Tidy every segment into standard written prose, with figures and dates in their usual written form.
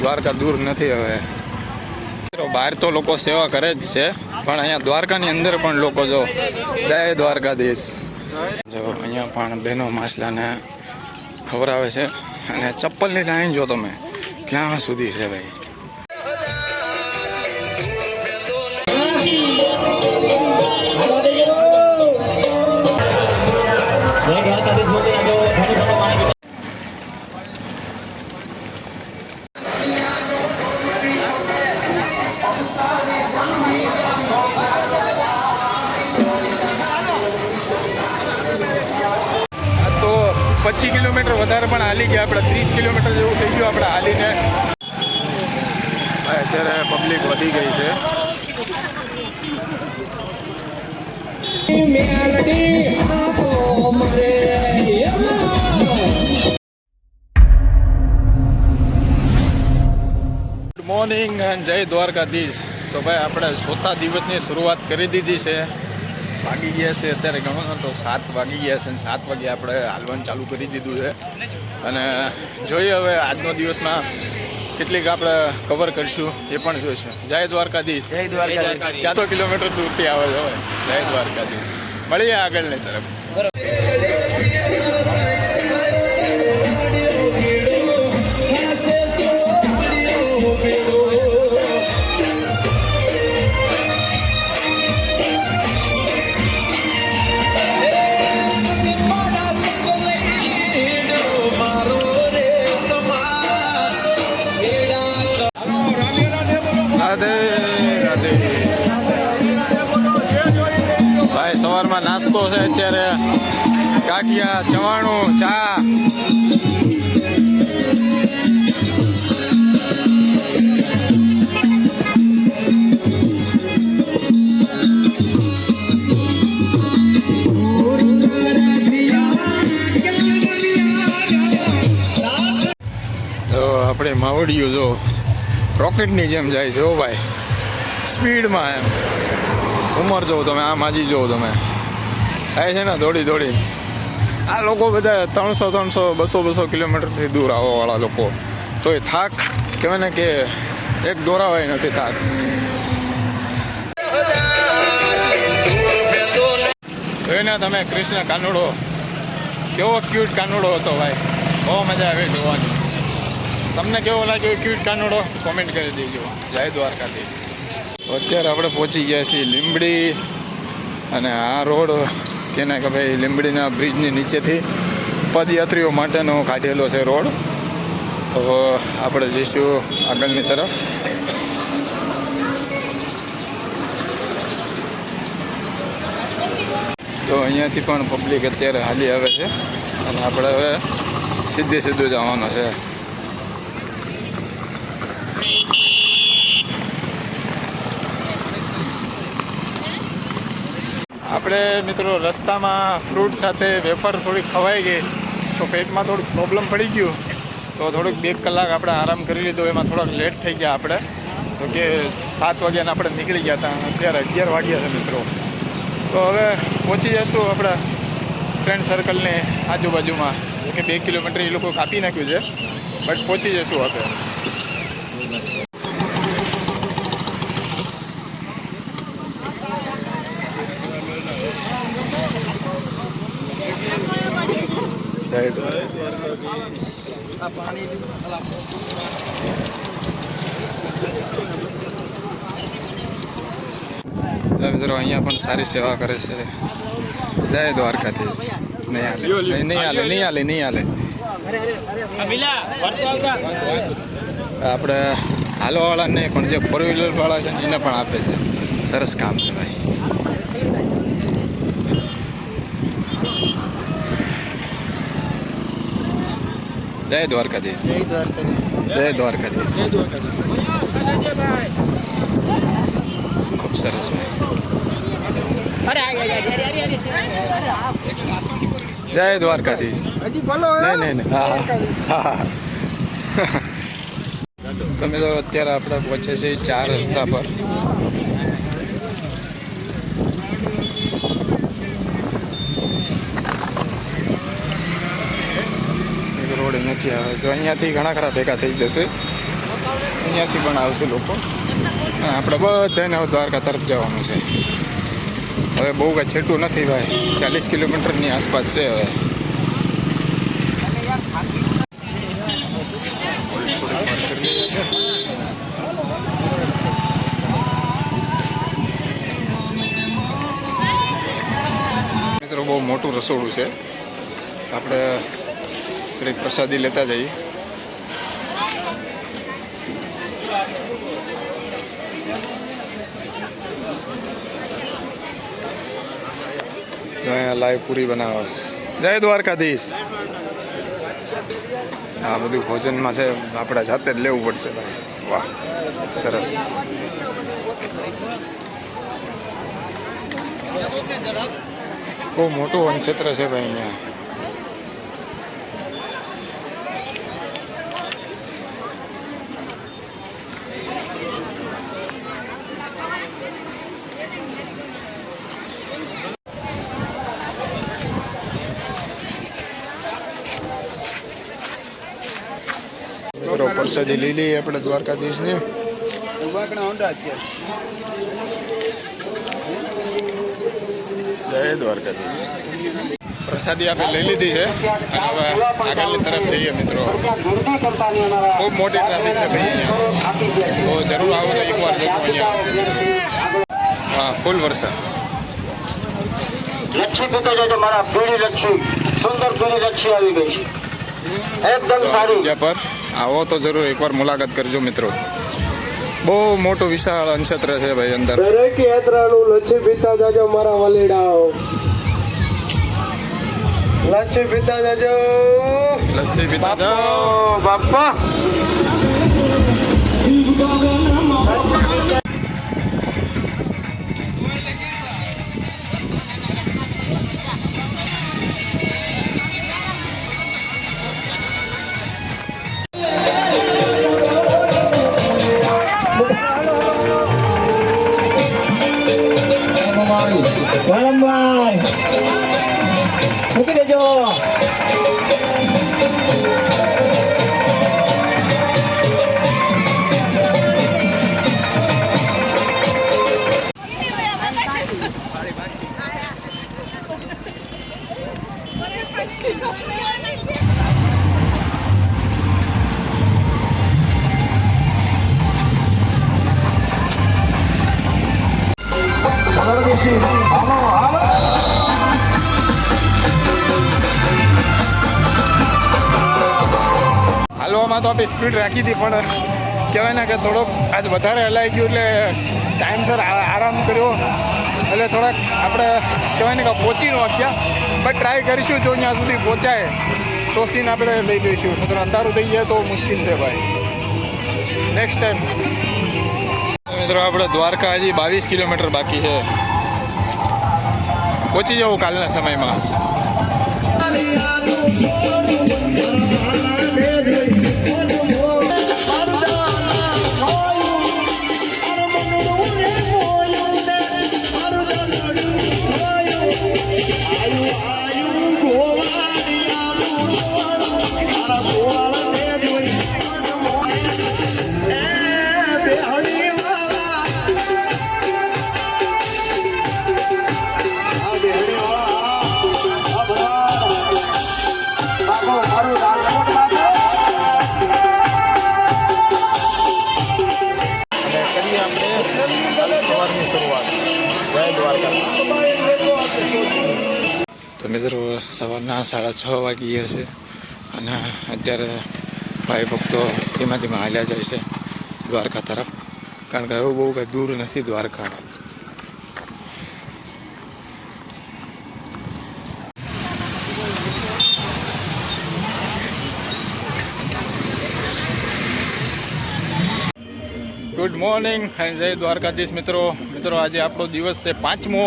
દ્વારકા દૂર નથી હવે. બહાર તો લોકો સેવા કરે જ છે, પણ અહીંયા દ્વારકાની અંદર પણ લોકો જો જય દ્વારકાધીશ. જો અહીંયા પણ બહેનો માછલાને ખવડાવે છે અને ચપ્પલની લાઈન જો તમે ક્યાં સુધી છે ભાઈ. તો 25 કિલોમીટર વધારે પણ હાલી ગયા આપણે. 30 કિલોમીટર જેવું થઈ ગયું આપણે હાલીને. અત્યારે પબ્લિક વધી ગઈ છે. ગુડ મોર્નિંગ એન્ડ જય દ્વારકાધીશ. તો ભાઈ આપણે ચોથા દિવસની શરૂઆત કરી દીધી છે. વાગી ગયા છે અત્યારે ગણો તો 7 વાગી ગયા છે અને 7 વાગે આપણે હાલવાનું ચાલુ કરી દીધું છે. અને જોઈએ હવે આજનો દિવસમાં કેટલીક આપણે કવર કરીશું એ પણ જોઈશું. જય દ્વારકાધીશ. જય દ્વારકાધીશ. ક્યાં તો કિલોમીટર દૂરથી આવે છે હવે. જય દ્વારકાધીશ. મળીએ આગળની તરફ. ભાઈ સવારમાં નાસ્તો છે અત્યારે. કાઠિયા, ચવાણું, ચા. તો આપણે માવડિયું જો રોકેટની જેમ જાય છે. ઓ ભાઈ સ્પીડમાં એમ. ઉંમર જોવો તમે, આ માજી જોવો તમે, થાય છે ને દોડી દોડી. આ લોકો બધા 300 200 કિલોમીટરથી દૂર આવવાવાળા લોકો. તો એ થાક કહેવાય ને કે એક દોરાવાય નથી થાક. જોઈને તમે કૃષ્ણ કાનુડો કેવો ક્યુટ કાનુડો હતો ભાઈ. બહુ મજા આવી જોવાની. તમને કેવો લાગ્યો ક્યુટ કાનુડો કોમેન્ટ કરી દેજો. જય દ્વારકાધીશ. અત્યારે આપણે પહોંચી ગયા છીએ લીંબડી. અને આ રોડ કેને કે ભાઈ લીંબડીના બ્રિજની નીચેથી પદયાત્રીઓ માટેનો કાઢેલો છે રોડ. તો આપણે જઈશું આગળની તરફ. તો અહીંયાથી પણ પબ્લિક અત્યારે હાલી આવે છે અને આપણે હવે સીધું જવાનું છે. આપણે મિત્રો રસ્તામાં ફ્રૂટ સાથે વેફર થોડીક ખવાઈ ગઈ તો પેટમાં થોડુંક પ્રોબ્લેમ પડી ગયું. તો થોડુંક 2 કલાક આપણે આરામ કરી લીધો. એમાં થોડાક લેટ થઈ ગયા આપણે. તો કે 7 વાગ્યાના આપણે નીકળી ગયા હતા. અત્યારે 11 વાગ્યા છે મિત્રો. તો હવે પહોંચી જઈશું આપણા ફ્રેન્ડ સર્કલની આજુબાજુમાં. કે 2 કિલોમીટર એ લોકો કાપી નાખ્યું છે, બટ પહોંચી જઈશું આપણે. મિત્રો અહીંયા પણ સારી સેવા કરે છે. જય દ્વારકાધીશ. નહીં હાલે. આપણે હાલવાવાળા નહીં પણ જે 4 વ્હીલર વાળા છે ને એને પણ આપે છે. સરસ કામ છે ભાઈ. જય દ્વારકાધીશ. જય દ્વારકાધીશ. ખૂબ સરસ ભાઈ. જય દ્વારકાધીશ. નહીં. હા. તમે તો અત્યારે આપણે પહોંચે છે 4 રસ્તા પર. રોડ નથી આવે તો અહીંયાથી ઘણા ખરા ભેગા થઈ જશે. અહીંયાથી પણ આવશે લોકો. અને આપણે બધાને હવે દ્વારકા તરફ જવાનું છે. હવે બહુ કાંઈ છેટું નથી ભાઈ, 40 કિલોમીટરની આસપાસ છે હવે. મિત્રો બહુ મોટું રસોડું છે, આપણે થોડીક પ્રસાદી લેતા જઈએ. અહીંયા લાઈવ પૂરી બનાવસ. જય દ્વારકાધીશ. આ બધું ભોજનમાં છે, આપણે જાતે જ લેવું પડશે ભાઈ. વાહ સરસ. બહુ મોટું વનક્ષેત્ર છે ભાઈ અહીંયા. પ્રસાદી લઈ લઈએ આપણે દ્વારકાધીશની. જય દ્વારકાધીશ. પ્રસાદી આપણે લઈ લીધી છે અને હવે આગળની તરફ જઈએ મિત્રો. ખૂબ મોટી ટ્રાફિક છે ભાઈ અહીંયા, તો જરૂર આવો તો એકવાર જજો અહીંયા. હા ફૂલ વરસાદ. લચ્છી પીતા જજો મારા. પીળી લચ્છી, સુંદર પીળી લચ્છી આવી ગઈ છે, એકદમ સારી. જગ્યા પર આવો તો જરૂર એકવાર મુલાકાત કરજો મિત્રો. બહુ મોટું વિશાળ અનક્ષેત્ર છે ભાઈ અંદર. દરેક યાત્રાળુ લચ્છી પીતા જજો મારા વલીડાઓ. લચ્છી પીતા જજો, લસ્સી પીતા જાઓ બાપા. વાલમભાઈ મૂકી દેજો. હાલવામાં તો આપણે સ્પીડ રાખી હતી, પણ કહેવાય ને કે થોડોક આજ વધારે હલાઈ ગયું એટલે ટાઈમસર આરામ કર્યો એટલે થોડાક આપણે કહેવાય ને કે પહોંચી ન શક્યા. બટ ટ્રાય કરીશું, જો ત્યાં સુધી પહોંચાય તો સીન આપણે લઈ લઈશું. મિત્રો અંધારું થઈ જાય તો મુશ્કેલ છે ભાઈ. Next time. મિત્રો આપણે દ્વારકા હજી 22 કિલોમીટર બાકી છે, પહોંચી જવું કાલના સમયમાં. સવારની શરૂઆત. જય દ્વારકા. તો મિત્રો સવારના 6:30 વાગી ગયા છે અને અત્યારે ભાઈ ભક્તો ધીમા ધીમા હાલ્યા જાય છે દ્વારકા તરફ, કારણ કે એવું બહુ કંઈ દૂર નથી દ્વારકા. ગુડ મોર્નિંગ એન્ડ જય દ્વારકાધીશ મિત્રો. આજે આપણો દિવસ છે 5મો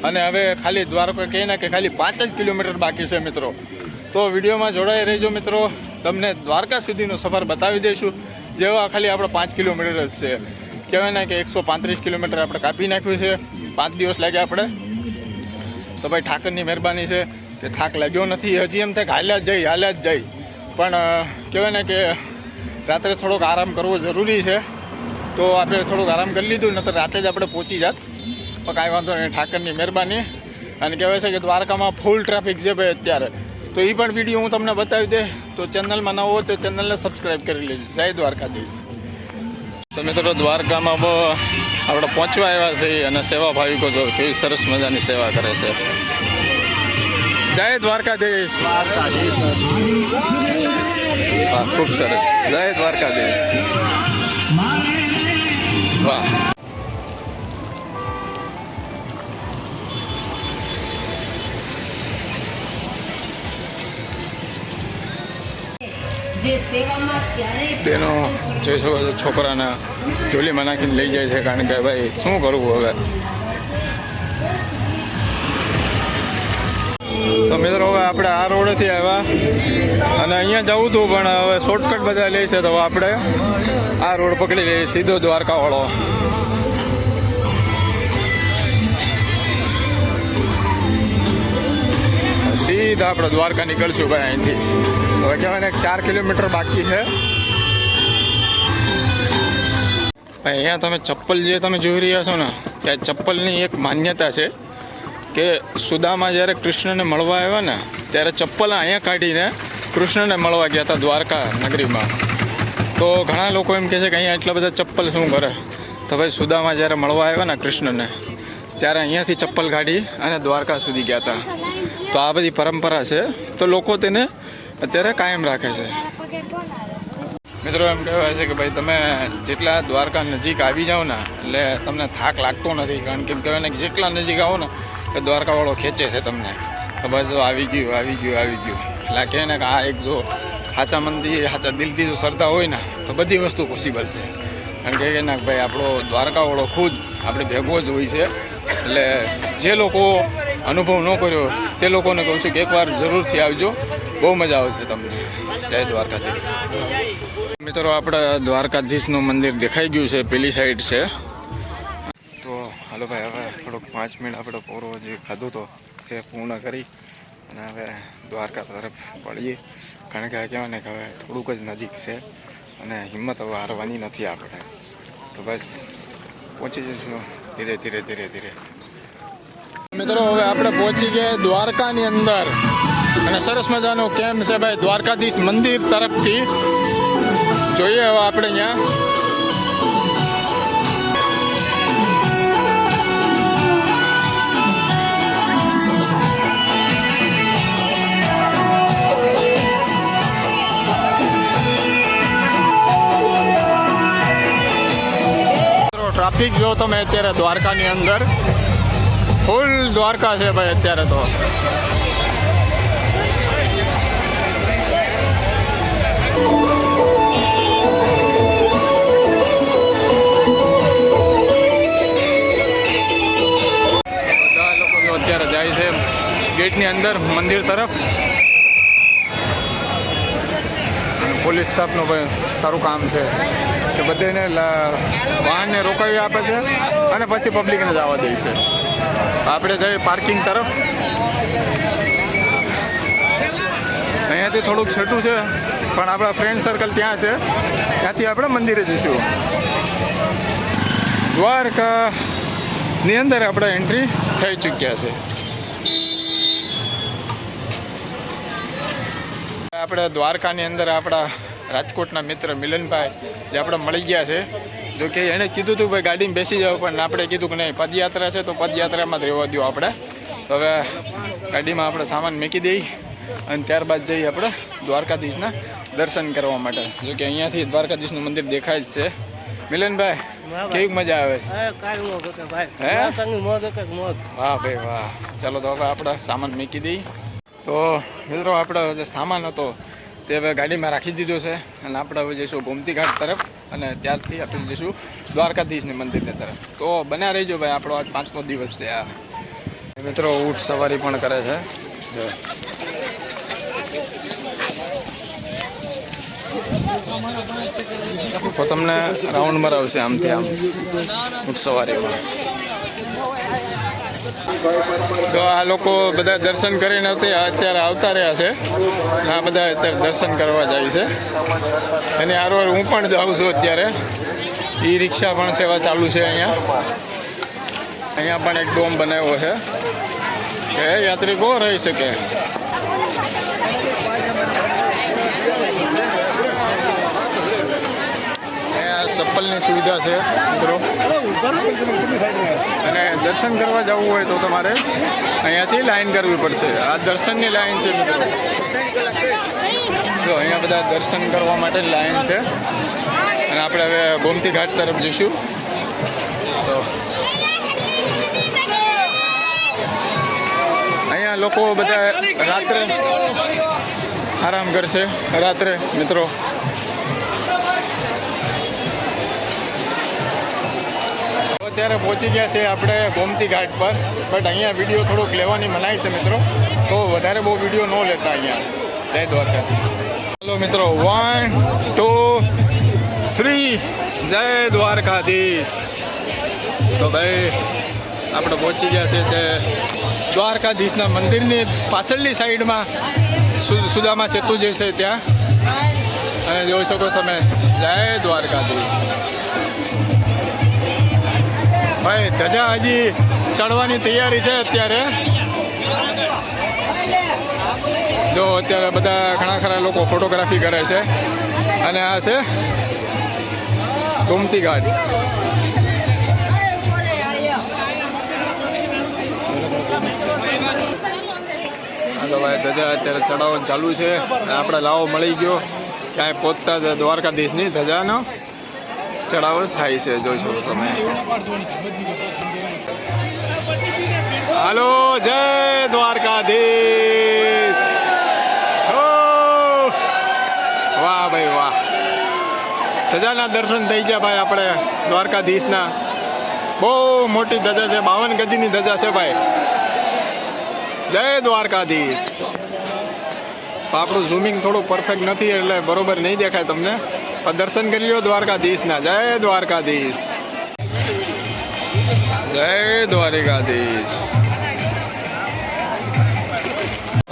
અને હવે ખાલી દ્વારકા કહે ને કે ખાલી 5 જ કિલોમીટર બાકી છે મિત્રો. તો વિડીયોમાં જોડાઈ રહેજો મિત્રો, તમને દ્વારકા સુધીનો સફર બતાવી દઈશું. જેવા ખાલી આપણે 5 કિલોમીટર જ છે, કહેવાય ને કે 135 કિલોમીટર આપણે કાપી નાખ્યું છે. 5 દિવસ લાગ્યા આપણે. તો ભાઈ ઠાકરની મહેરબાની છે કે થાક લાગ્યો નથી. હજી એમ થાય કે હાલ્યા જ જઈ, પણ કહેવાય ને કે રાત્રે થોડોક આરામ કરવો જરૂરી છે, તો આપણે થોડુંક આરામ કરી લીધું, નહીંતર રાતે જ આપણે પહોંચી જાત. પણ કાંઈ વાંધો નહીં, ઠાકરની મહેરબાની. અને કહેવાય છે કે દ્વારકામાં ફૂલ ટ્રાફિક છે ભાઈ અત્યારે, તો એ પણ વિડીયો હું તમને બતાવી દે. તો ચેનલમાં ન હોય તો ચેનલને સબસ્ક્રાઈબ કરી લેજો. જય દ્વારકાધીશ. તો મિત્રો દ્વારકામાં આપણે પહોંચવા આવ્યા છીએ અને સેવા ભાવિકો જો કેવી સરસ મજાની સેવા કરે છે. જય દ્વારકાધીશ. હા, ખૂબ સરસ. જય દ્વારકાધીશ. વાહ. તેનો જોઈ શકો છો, છોકરાના જોલીમાં નાખીને લઈ જાય છે, કારણ કે ભાઈ શું કરવું હવે. તો મિત્રો હવે આપણે આ રોડેથી આવ્યા અને અહીંયા જવું હતું, પણ હવે શોર્ટકટ બધા લે છે, તો આપણે આ રોડ પકડી લઈએ સીધો દ્વારકાવાળો. સીધા આપણે દ્વારકા નીકળશું ભાઈ અહીંથી. હવે કહેવાય ને 4 કિલોમીટર બાકી છે. અહીંયા તમે ચપ્પલ જે તમે જોઈ રહ્યા છો ને, ત્યાં ચપ્પલની એક માન્યતા છે કે સુદામા જ્યારે કૃષ્ણને મળવા આવ્યા ને, ત્યારે ચપ્પલ અહીંયા કાઢીને કૃષ્ણને મળવા ગયા હતા દ્વારકા નગરીમાં. તો ઘણા લોકો એમ કહે છે કે અહીંયા એટલા બધા ચપ્પલ શું કરે. તો ભાઈ સુદામા જ્યારે મળવા આવ્યા ને કૃષ્ણને, ત્યારે અહીંયાથી ચપ્પલ કાઢી અને દ્વારકા સુધી ગયા હતા. તો આ બધી પરંપરા છે, તો લોકો તેને અત્યારે કાયમ રાખે છે. મિત્રો એમ કહેવાય છે કે ભાઈ તમે જેટલા દ્વારકા નજીક આવી જાઓ ને, એટલે તમને થાક લાગતો નથી, કારણ કે એમ કહેવાય ને કે જેટલા નજીક આવો ને એ દ્વારકાવાળો ખેંચે છે તમને. તો બસ જો આવી ગયું. એટલે કહે ને કે આ એક જો સાચા મનથી સાચા દિલથી જો શ્રદ્ધા હોય ને, તો બધી વસ્તુ પોસિબલ છે. કારણ કે ને ભાઈ આપણો દ્વારકાવાળો ખુદ આપણે ભેગો જ હોય છે. એટલે જે લોકો અનુભવ ન કર્યો તે લોકોને કહું છું કે એકવાર જરૂરથી આવજો, બહુ મજા આવશે તમને. જય દ્વારકાધીશ. મિત્રો આપણે દ્વારકાધીશનું મંદિર દેખાઈ ગયું છે, પેલી સાઈડ છે. તો હાલો ભાઈ, હવે થોડોક 5 મિનિટ આપણે પૂરો જે ખાધું તો એ પૂર્ણ કરી અને હવે દ્વારકા તરફ પડીએ. કારણ કે આ કહેવાય ને કે હવે થોડુંક જ નજીક છે અને હિંમત હવે હારવાની નથી આપણે. તો બસ પહોંચી જઈશું ધીરે. મિત્રો હવે આપણે પહોંચી ગયા દ્વારકાની અંદર અને સરસ મજાનો કેમ્પ છે ભાઈ દ્વારકાધીશ મંદિર તરફથી. જોઈએ હવે આપણે અહીંયા ટ્રાફિક જો તમે અત્યારે દ્વારકાની અંદર ફૂલ દ્વારકા છે ભાઈ અત્યારે તો. બધા લોકો જો અત્યારે જાય છે ગેટની અંદર મંદિર તરફ. પોલીસ સ્ટાફનું ભાઈ સારું કામ છે કે બધાને વાહનને રોકાવી આપે છે અને પછી પબ્લિકને જવા દે છે. આપણે જઈએ પાર્કિંગ તરફ. અહીંયાથી થોડુંક છેટું છે, પણ આપણા ફ્રેન્ડ સર્કલ ત્યાં છે, ત્યાંથી આપણે મંદિરે જઈશું. દ્વારકાની અંદર આપણે એન્ટ્રી થઈ ચૂક્યા છે. આપણે દ્વારકાની અંદર આપણા રાજકોટના મિત્ર મિલનભાઈ જે આપણે મળી ગયા છે. જો કે એણે કીધું હતું ભાઈ ગાડીમાં બેસી જાવ, પણ આપણે કીધું કે નહીં, પદયાત્રા છે તો પદયાત્રામાં જ રહેવા દો આપણે. તો હવે ગાડીમાં આપણે સામાન મૂકી દઈએ અને ત્યારબાદ જઈએ આપણે દ્વારકાધીશના દર્શન કરવા માટે. જો કે અહીંયાથી દ્વારકાધીશનું મંદિર દેખાય જ છે. મિલનભાઈ કેવી મજા આવે છે? વાહ ભાઈ વાહ. ચાલો તો હવે આપણે સામાન મૂકી દઈએ. તો મિત્રો આપણે જે સામાન હતો તે હવે ગાડીમાં રાખી દીધો છે અને આપણે હવે જઈશું ગોમતી ઘાટ તરફ અને ત્યારથી આપણે જઈશું દ્વારકાધીશની મંદિરની તરફ. તો બન્યા રહીજો ભાઈ, આપણો આજ 5મો દિવસ છે આ. મિત્રો ઊંટ સવારી પણ કરે છે. તો તમને રાઉન્ડ મરાવશે આમથી આમ ઊંટ સવારીમાં. તો આ લોકો બધા દર્શન કરીને અત્યારે આવતા રહ્યા છે. આ બધા અત્યારે દર્શન કરવા જાય છે. અને આરોર હું પણ જાઉં છું અત્યારે. ઈ રિક્ષા પણ સેવા ચાલુ છે અહીંયા. અહીંયા પણ એક ડોમ બનાવ્યો છે કે યાત્રિકો રહી શકે. ચપ્પલની સુવિધા છે મિત્રો. અને દર્શન કરવા જવું હોય તો તમારે અહીંયાથી લાઈન કરવી પડશે. આ દર્શનની લાઈન છે મિત્રો. જો અહીંયા બધા દર્શન કરવા માટે લાઈન છે. અને આપણે હવે ગોમતી ઘાટ તરફ જઈશું. તો અહીંયા લોકો બધા રાત્રે આરામ કરશે રાત્રે મિત્રો. અત્યારે પહોંચી ગયા છે આપણે ગોમતી ઘાટ પર. બટ અહીંયા વિડીયો થોડોક લેવાની મનાઈ છે મિત્રો. તો વધારે બહુ વિડીયો ન લેતા અહીંયા. જય દ્વારકાધીશ. ચાલો મિત્રો 1 2 3 જય દ્વારકાધીશ. તો ભાઈ આપણે પહોંચી ગયા છે તે દ્વારકાધીશના મંદિરની પાછળની સાઈડમાં સુદામા સેતુ જે છે ત્યાં. અને જોઈ શકો તમે જય દ્વારકાધીશ. ભાઈ ધજા હજી ચડવાની તૈયારી છે અત્યારે. જો અત્યારે બધા ઘણા ખરા લોકો ફોટોગ્રાફી કરે છે. અને આ છે ગોમતી ઘાટ. હાલો ભાઈ ધજા અત્યારે ચડાવવાનું ચાલુ છે. આપણે લાવો મળી ગયો ક્યાંય પહોંચતા જ દ્વારકાધીશની ધજાનો ચડાવો થાય છે. જોઈ શકો તમે. હાલો જય દ્વારકાધીશ. હો વાહ ભાઈ વાહ. ધજાના દર્શન થઈ ગયા ભાઈ આપણે દ્વારકાધીશના. બહુ મોટી ધજા છે. 52 ગજની ધજા છે ભાઈ. જય દ્વારકાધીશ. આપણું ઝૂમિંગ થોડું પરફેક્ટ નથી એટલે બરોબર નહીં દેખાય તમને. પણ દર્શન કરી લો દ્વારકાધીશના. જય દ્વારકાધીશ. જય દ્વારકાધીશ.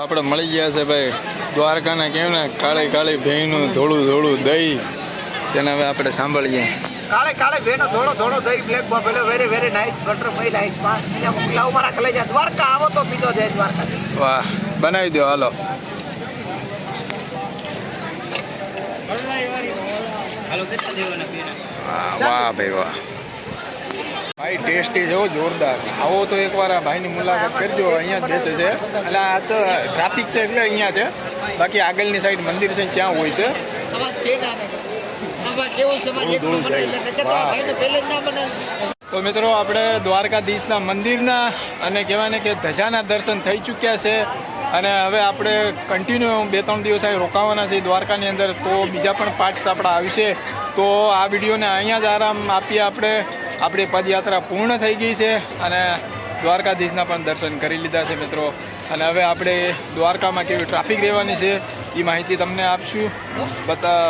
આપણે મળી ગયા છે ભાઈ દ્વારકાના કેવું ને કાળી કાળી ભેંનું ધોળું ધોળું દહીં. તેને હવે આપણે સાંભળીએ. કાળે કાળે ભેનો ધોળો ધોળો દહીં black buffalo very very nice butter fry nice 5 kilo મોકલાવો મારા કલેજા. દ્વારકા આવો તો પીજો જય દ્વારકાધીશ. વાહ બનાવી દો હાલો. વાહ ભાઈ વાહ. ભાઈ ટેસ્ટી જેવો જોરદાર. આવો તો એકવાર આ ભાઈની મુલાકાત કરજો. અહીંયા જ બેસે છે. એટલે આ તો ટ્રાફિક છે એટલે અહીંયા છે. બાકી આગળની સાઈડ મંદિર છે ત્યાં હોય છે. તો મિત્રો આપણે દ્વારકાધીશના મંદિરના અને કહેવાય ને કે ધજાના દર્શન થઈ ચૂક્યા છે. અને હવે આપણે કન્ટિન્યુ 2-3 દિવસ અહીં રોકાવાના છે દ્વારકાની અંદર. તો બીજા પણ પાર્ટ્સ આપણા આવશે. તો આ વિડીયોને અહીંયા જ આરામ આપીએ આપણે. આપણી પદયાત્રા પૂર્ણ થઈ ગઈ છે અને દ્વારકાધીશના પણ દર્શન કરી લીધા છે મિત્રો. અને હવે આપણે દ્વારકામાં કેવી ટ્રાફિક રહેવાની છે એ માહિતી તમને આપશું,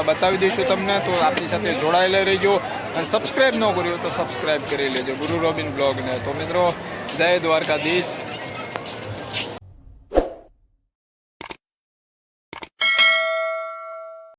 બતાવી દઈશું તમને. તો આપણી સાથે જોડાયેલા રહેજો. અને સબસ્ક્રાઈબ ન કર્યું તો સબસ્ક્રાઈબ કરી લેજો ગુરુ રોબિન બ્લોગને. તો મિત્રો જય દ્વારકાધીશ.